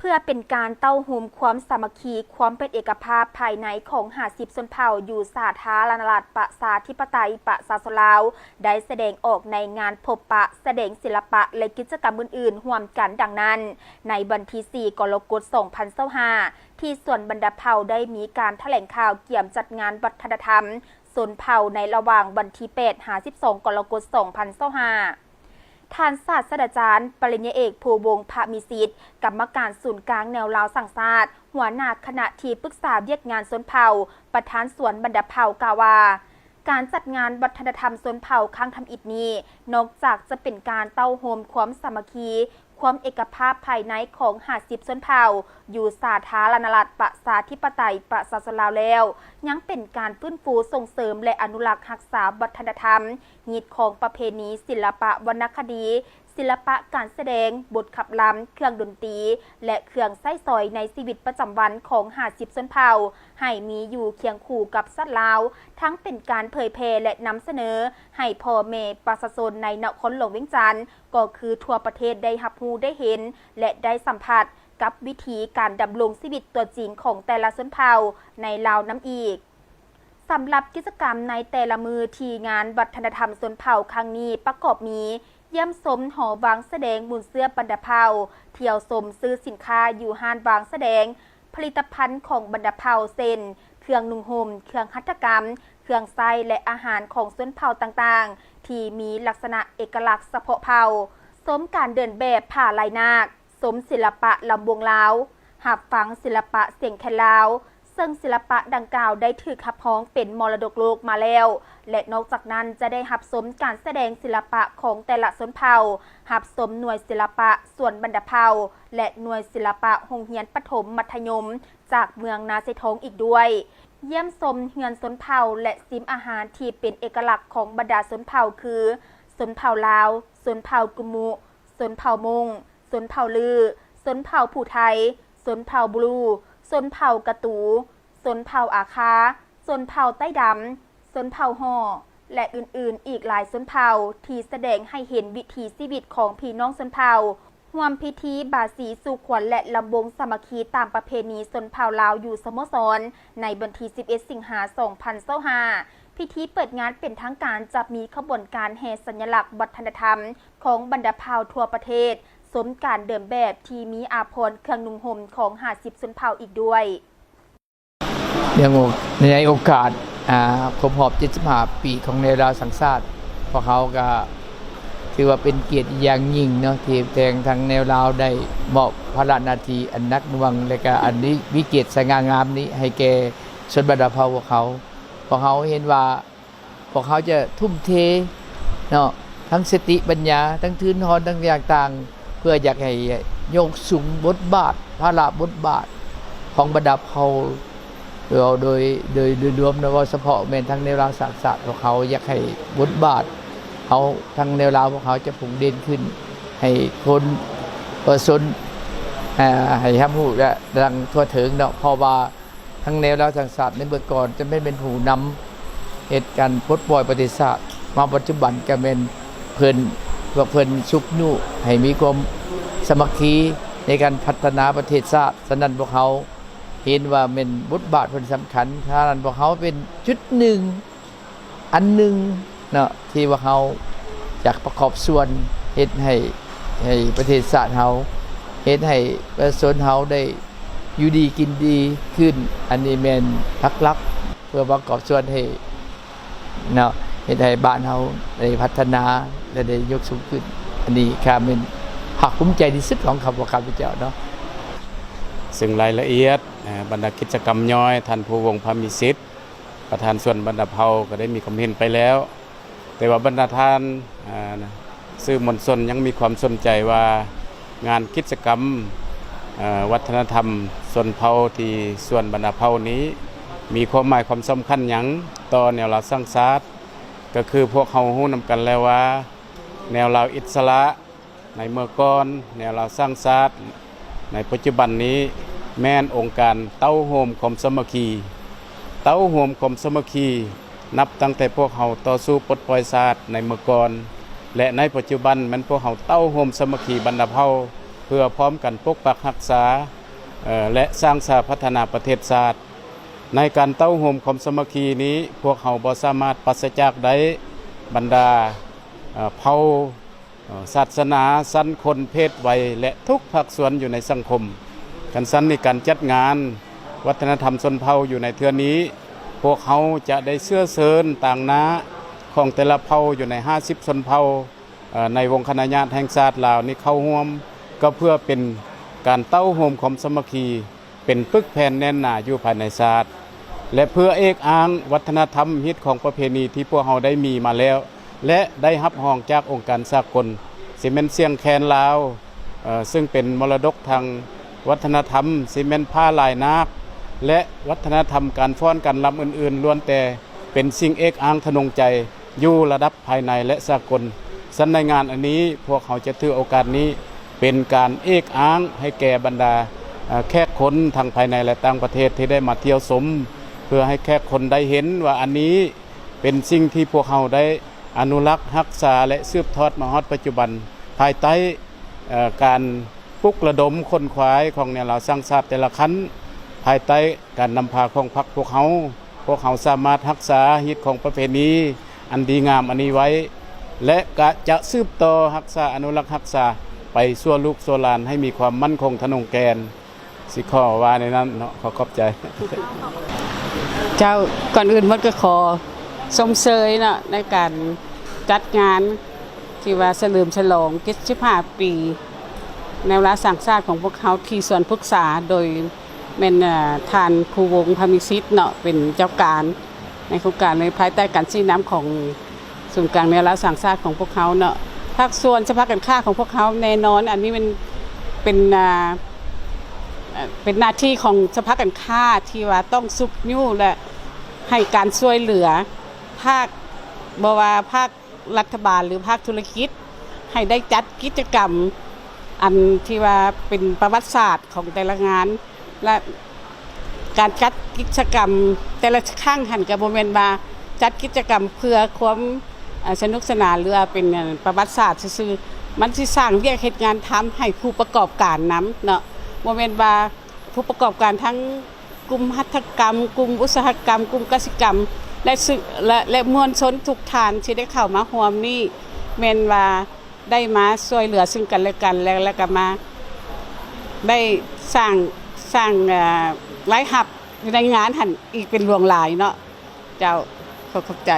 พื่อเป็นการเต้าหูมความสามัคคีความเป็นเอกภาพภายในของ50ชนเผ่าอยู่สาธารณรัฐประชาธิปไตยประชาชนลาวได้แสดงออกในงานพบปะแสดงศิลปะและกิจกรรมอื่นๆร่วมกันดังนั้นในวันที่4 กรกฎาคม 2025ที่ส่วนบรรดาเผ่าได้มีการแถลงข่าวเกี่ยวจัดงานวัฒนธรรมชนเผ่าในระหว่างวันที่8-12 กรกฎาคม 2025ท่านศาสตราจารย์ปริญญาเอกภูวงศ์ภมิสิทธิ์กรรมการศูนย์กลางแนวลาวสังชาติหัวหน้าคณะที่ปรึกษาเวียกงานชนเผ่าประธานสวนบรรดาเผ่ากล่าวว่าการจัดงานวัฒนธรรมชนเผ่าครั้งทำอิฐนี้นอกจากจะเป็นการเต้าโฮมความสามัคคีความเอกภาพภายในของ50ชนเผ่าอยู่สาธารณรัฐประชาธิปไตยประชาชนลาวแล้วยังเป็นการฟื้นฟูส่งเสริมและอนุรักษ์รักษาวัฒนธรรมหีดของประเพณีศิลปะวรรณคดีศิลปะการแสดงบทขับล้ำเครื่องดนตรีและเครื่องไส้ซอยในชีวิตประจำวันของ50ชนเผ่าให้มีอยู่เคียงคู่กับสัตว์ลาวทั้งเป็นการเผยแพร่และนำเสนอให้พ่อแม่ประชาชนในนครหลวงเวียงจันทร์ก็คือทั่วประเทศได้รับรู้ได้เห็นและได้สัมผัสกับวิธีการดำรงชีวิตตัวจริงของแต่ละชนเผ่าในลาวน้ำอีกสำหรับกิจกรรมในแต่ละมือที่งานวัฒนธรรมชนเผ่าครั้งนี้ประกอบมีเยี่ยมชมหอวางแสดงมูลเสื้อบรรดาเผ่าเที่ยวชมซื้อสินค้าอยู่ห้านวางแสดงผลิตภัณฑ์ของบรรดาเผ่าเช่นเครื่องนุ่งห่มเครื่องหัตถกรรมเครื่องไส้และอาหารของชนเผ่าต่างๆที่มีลักษณะเอกลักษณ์เฉพาะเผ่าสมการเดินแบบผ่าลายนาคสมศิลปะลำวงลาวหับฟังศิลปะเสียงแคนลาวซึ่งศิลปะดังกล่าวได้ถูกขับพ้องเป็นมรดกโลกมาแล้วและนอกจากนั้นจะได้หับสมการแสดงศิลปะของแต่ละชนเผ่าหับสมหน่วยศิลปะส่วนบรรดาเผ่าและหน่วยศิลปะโรงเรียนประถมมัธยมจากเมืองนาเซทงอีกด้วยเยี่ยมชมเฮือนชนเผ่าและซิมอาหารที่เป็นเอกลักษณ์ของบรรดาชนเผ่าคือชนเผ่าลาวชนเผ่ากุมุชนเผ่ามงชนเผ่าลือชนเผ่าผู้ไทยชนเผ่าบลูชนเผ่ากะตูชนเผ่าอาคาชนเผ่าใต้ดำชนเผ่าห่อและอื่นๆอีกหลายชนเผ่าที่แสดงให้เห็นวิถีชีวิตของพี่น้องชนเผ่าร่วมพิธีบาสีสู่ขวัญและลำวงสามัคคีตามประเพณีชนเผ่าลาวอยู่สโมสรในวันที่11 สิงหาคม 2025พิธีเปิดงานเป็นทางการจะมีขบวนการแห่สัญลักษณ์วัฒนธรรมของบรรดาเผ่าทั่วประเทศสมการเดิมแบบที่มีอาภรณ์เครื่องนุ่งห่มของ50ชนเผ่าอีกด้วยในโอกาสครบรอบ75 ปีของในลาวสังชาติพวกเขาก็ถือว่าเป็นเกียรติอย่างยิ่งเนาะที่แทงทางแนวลาวได้มอบพระราชหน้าที่อันนักหน่วงและก็อันนี้วิเกียรติสง่างามนี้ให้แก่ชนบรรดาเผ่าพวกเขาเห็นว่าพวกเขาจะทุ่มเทเนาะทั้งสติปัญญาทั้งทื่นทอนทั้งอย่างต่างเพื่ออยากให้ยกสูงบทบาทพระราชบทบาทของบรรดาเผ่าโดยรวมนะว่าเฉพาะแม่นทั้งแนวลาวสังชาติพวกเขาอยากให้บทบาทเขาทั้งแนวลาวพวกเขาจะพุ่งเด่นขึ้นให้คนประชาชนให้รับรู้และดังทั่วถึงเนาะเพราะว่าทั้งแนวลาวสังชาติในเมื่อก่อนจะไม่เป็นผู้นำเหตุการณ์ปลดปล่อยประวัติศาสตร์มาปัจจุบันก็เป็นเพิ่นชุกนุ่ให้มีความสามัคคีในการพัฒนาประเทศชาติฉะนั้นพวกเขาเห็นว่าเป็นบทบาทคนสำคัญท่านั้นพวกเขาเป็นจุดหนึ่งอันหนึ่งเนาะที่ว่าเขาอยากประกอบส่วนเฮ็ดให้ประเทศชาติเขาเฮ็ดให้ประชาชนเขาได้อยู่ดีกินดีขึ้นอันนี้แม่นหลักเพื่อประกอบส่วนให้เนาะเฮ็ดให้บ้านเขาได้พัฒนาและได้ยกสูงขึ้นอันนี้ค่ะเป็นภาคภูมิใจที่สุดของข้าพเจ้าเนาะซึ่งรายละเอียดบรรดากิจกรรมย่อยท่านภูวงศ์พมิสิทธิ์ประธานส่วนบรรดาเผ่าก็ได้มีความเห็นไปแล้วแต่ว่าบรรดาท่านสื่อมวลชนยังมีความสนใจว่างานกิจกรรมวัฒนธรรมชนเผ่าที่ส่วนบรรดาเผ่านี้มีความหมายความสำคัญหยังต่อแนวลาวสร้างชาติก็คือพวกเขาฮู้นำกันแล้วว่าแนวลาวอิสระในเมื่อก่อนแนวลาวสร้างชาติในปัจจุบันนี้แม่นองค์การเต้าโฮมความสามัคคีเต้าโฮมความสามัคคีนับตั้งแต่พวกเขาต่อสู้ปลดปล่อยชาติในเมื่อก่อนและในปัจจุบันมันพวกเขาเต้าโฮมสามัคคีบรรดาเผ่า เพื่อพร้อมกันปกปักรักษาและสร้างสาพัฒนาประเทศชาติในการเต้าโฮมความสามัคคีนี้พวกเขาบ่สามารถปราศจากได้บรรดาเผ่าศาสนาสั้นคนเพศวัยและทุกภาคส่วนอยู่ในสังคมกันสั้นในการจัดงานวัฒนธรรมชนเผ่าอยู่ในเทือนี้พวกเขาจะได้เสื้อเชิญต่างน้าของแต่ละเผ่าอยู่ใน50ชนเผ่าในวงคณะญาติแห่งชาติลาวนี้เข้าร่วมก็เพื่อเป็นการเต้าโฮมความสามัคคีเป็นปึกแผ่นแน่นหนาอยู่ภายในชาติและเพื่อเอกอ้างวัฒนธรรมฮิตของประเพณีที่พวกเราได้มีมาแล้วและได้รับรองจากองค์การสากลซีเมนต์เสียงแคนลาวซึ่งเป็นมรดกทางวัฒนธรรมซีเมนต์ผ้าลายนาคและวัฒนธรรมการฟ้อนการรำอื่นๆล้วนแต่เป็นสิ่งเอกอ้างทนงใจอยู่ระดับภายในและสากลสันในงานอันนี้พวกเขาจะถือโอกาสนี้เป็นการเอกอ้างให้แก่บรรดาแขกคนทางภายในและต่างประเทศที่ได้มาเที่ยวชมเพื่อให้แขกคนได้เห็นว่าอันนี้เป็นสิ่งที่พวกเขาได้อนุรักษ์รักษาและสืบทอดมาฮอดปัจจุบันภายใต้การปลุกระดมคนขวายของเนี่ยเราสร้างชาติแต่ละครั้นภายใต้การนำพาของพรรคพวกเขาสามารถรักษาฮิตของประเพณีอันดีงามอันนี้ไว้และก็จะสืบต่อรักษาอนุรักษ์รักษาไปชั่วลูกชั่วหลานให้มีความมั่นคงทนงแกนสิขอว่าในนั้นเนาะขอบใจเจ้าก่อนอื่นมดก็ขอชมเชยเนาะในการจัดงานที่ว่าเฉลิมฉลอง75ปีแนวราสังชาติของพวกเขาที่ส่วนปรึกษาโดยเป็นท่านภูวงศ์พามิสิทธิ์เนาะเป็นเจ้าการในโครงการในภายใต้การชี้น้ำของศูนย์กลางแนวราสังชาติของพวกเขาเนาะภาคส่วนสภาพการค้าของพวกเขาแน่นอนอันนี้เป็นหน้าที่ของสภาพการค้าที่ว่าต้องซุกนิ้วและให้การช่วยเหลือภาคบว่าภาครัฐบาลหรือภาคธุรกิจให้ได้จัดกิจกรรมอันที่ว่าเป็นประวัติศาสตร์ของแต่ละงานและการจัดกิจกรรมแต่ละครั้งหันกับโมเมนต์มาจัดกิจกรรมเพื่อความสนุกสนานหรือเป็นประวัติศาสตร์ซื่อมันสิสร้างเรียกเหตุงานทำให้ผู้ประกอบการนำเนาะโมเมนต์ว่าผู้ประกอบการทั้งกลุ่มหัตถกรรมกลุ่มอุตสาหกรรมกลุ่มกสิกรรมและมวลชนทุกฐานที่ได้เข้ามาร่วมนี่แม่นว่าได้มาช่วยเหลือซึ่งกันและกันแล้วก็มาได้สร้างรายรับในงานหันอีกเป็นหลวงหลายเนาะเจ้าขอบใจ